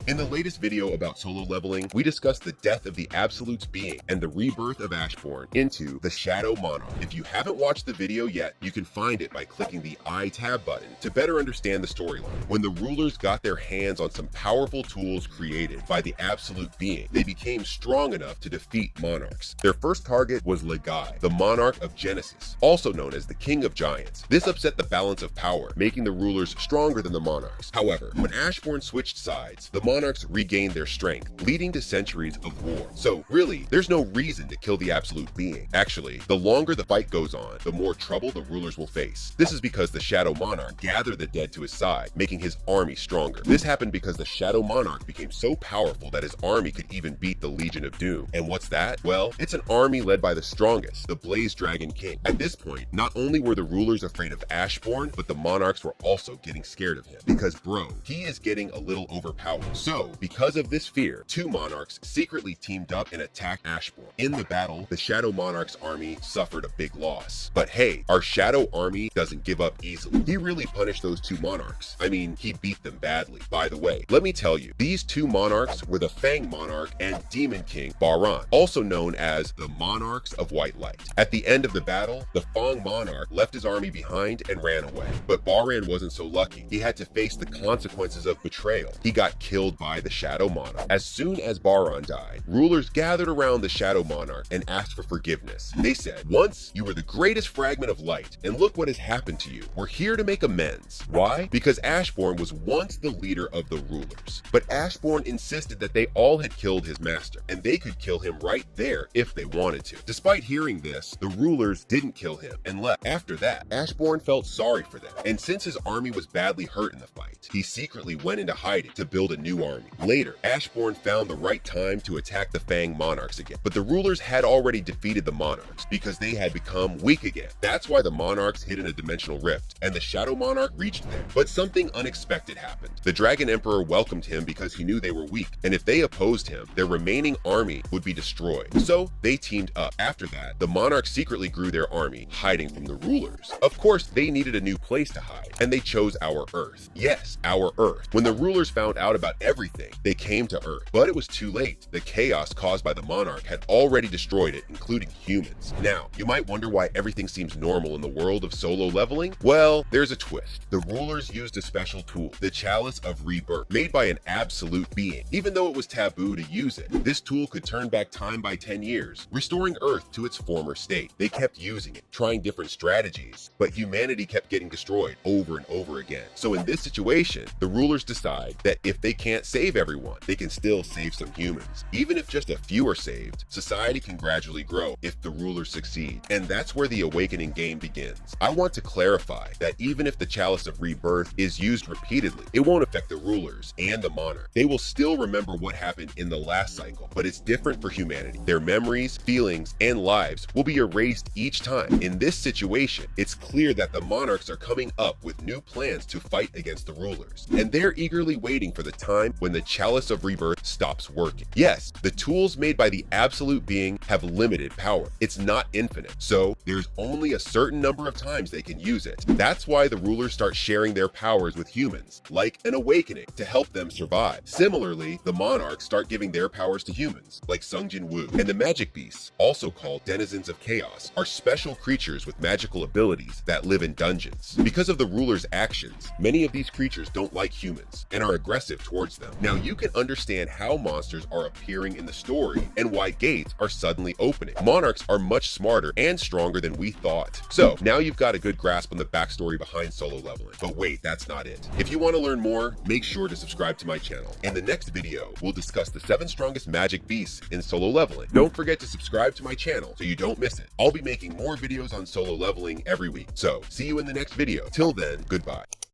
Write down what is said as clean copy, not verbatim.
In the latest video about solo leveling, we discussed the death of the Absolute's being and the rebirth of Ashbourne into the Shadow Monarch. If you haven't watched the video yet, you can find it by clicking the I tab button to better understand the storyline. When the rulers got their hands on some powerful tools created by the Absolute being, they became strong enough to defeat monarchs. Their first target was Legai, the monarch of Genesis, also known as the King of Giants. This upset the balance of power, making the rulers stronger than the monarchs. However, when Ashbourne switched sides, the monarchs regained their strength, leading to centuries of war. So really, there's no reason to kill the Absolute being. Actually, the longer the fight goes on, the more trouble the rulers will face. This is because the Shadow Monarch gathered the dead to his side, making his army stronger. This happened because the Shadow Monarch became so powerful that his army could even beat the Legion of Doom. And what's that? Well, it's an army led by the strongest, the Blaze Dragon King. At this point, not only were the rulers afraid of Ashbourne, but the monarchs were also getting scared of him. Because bro, he is getting a little overpowered. So, because of this fear, two monarchs secretly teamed up and attacked Ashbourne. In the battle, the Shadow Monarch's army suffered a big loss. But hey, our Shadow army doesn't give up easily. He really punished those two monarchs. I mean, he beat them badly. By the way, let me tell you, these two monarchs were the Fang Monarch and Demon King Baran, also known as the Monarchs of White Light. At the end of the battle, the Fang Monarch left his army behind and ran away. But Baran wasn't so lucky. He had to face the consequences of betrayal. He got killed by the Shadow Monarch. As soon as Baran died, rulers gathered around the Shadow Monarch and asked for forgiveness. They said, "Once you were the greatest fragment of light, and look what has happened to you. We're here to make amends." Why? Because Ashbourne was once the leader of the rulers. But Ashbourne insisted that they all had killed his master, and they could kill him right there if they wanted to. Despite hearing this, the rulers didn't kill him and left. After that, Ashbourne felt sorry for them, and since his army was badly hurt in the fight, he secretly went into hiding to build a new army. Later, Ashbourne found the right time to attack the Fang Monarchs again, but the rulers had already defeated the monarchs because they had become weak again. That's why the monarchs hid in a dimensional rift, and the Shadow Monarch reached them. But something unexpected happened. The Dragon Emperor welcomed him because he knew they were weak, and if they opposed him, their remaining army would be destroyed. So they teamed up. After that, the monarchs secretly grew their army, hiding from the rulers. Of course, they needed a new place to hide, and they chose our Earth. Yes, our Earth. When the rulers found out about everything, they came to Earth. But it was too late. The chaos caused by the monarch had already destroyed it, including humans. Now, you might wonder why everything seems normal in the world of solo leveling. Well, there's a twist. The rulers used a special tool, the Chalice of Rebirth, made by an absolute being. Even though it was taboo to use it, this tool could turn back time by 10 years, restoring Earth to its former state. They kept using it, trying different strategies, but humanity kept getting destroyed over and over again. So in this situation, the rulers decide that if they can't save everyone, they can still save some humans. Even if just a few are saved, society can gradually grow if the rulers succeed. And that's where the awakening game begins. I want to clarify that even if the Chalice of Rebirth is used repeatedly, it won't affect the rulers and the monarch. They will still remember what happened in the last cycle, but it's different for humanity. Their memories, feelings, and lives will be erased each time. In this situation, it's clear that the monarchs are coming up with new plans to fight against the rulers, and they're eagerly waiting for the time when the Chalice of Rebirth stops working. Yes, the tools made by the absolute being have limited power. It's not infinite, so there's only a certain number of times they can use it. That's why the rulers start sharing their powers with humans, like an awakening, to help them survive. Similarly, the monarchs start giving their powers to humans, like Sung Jin Woo. And the magic beasts, also called denizens of chaos, are special creatures with magical abilities that live in dungeons. Because of the rulers' actions, many of these creatures don't like humans and are aggressive towards them. Now you can understand how monsters are appearing in the story and why gates are suddenly opening. Monarchs are much smarter and stronger than we thought. So now you've got a good grasp on the backstory behind solo leveling. But wait, that's not it. If you want to learn more, make sure to subscribe to my channel. In the next video, we'll discuss the 7 strongest magic beasts in solo leveling. Don't forget to subscribe to my channel so you don't miss it. I'll be making more videos on solo leveling every week. So see you in the next video. Till then, goodbye.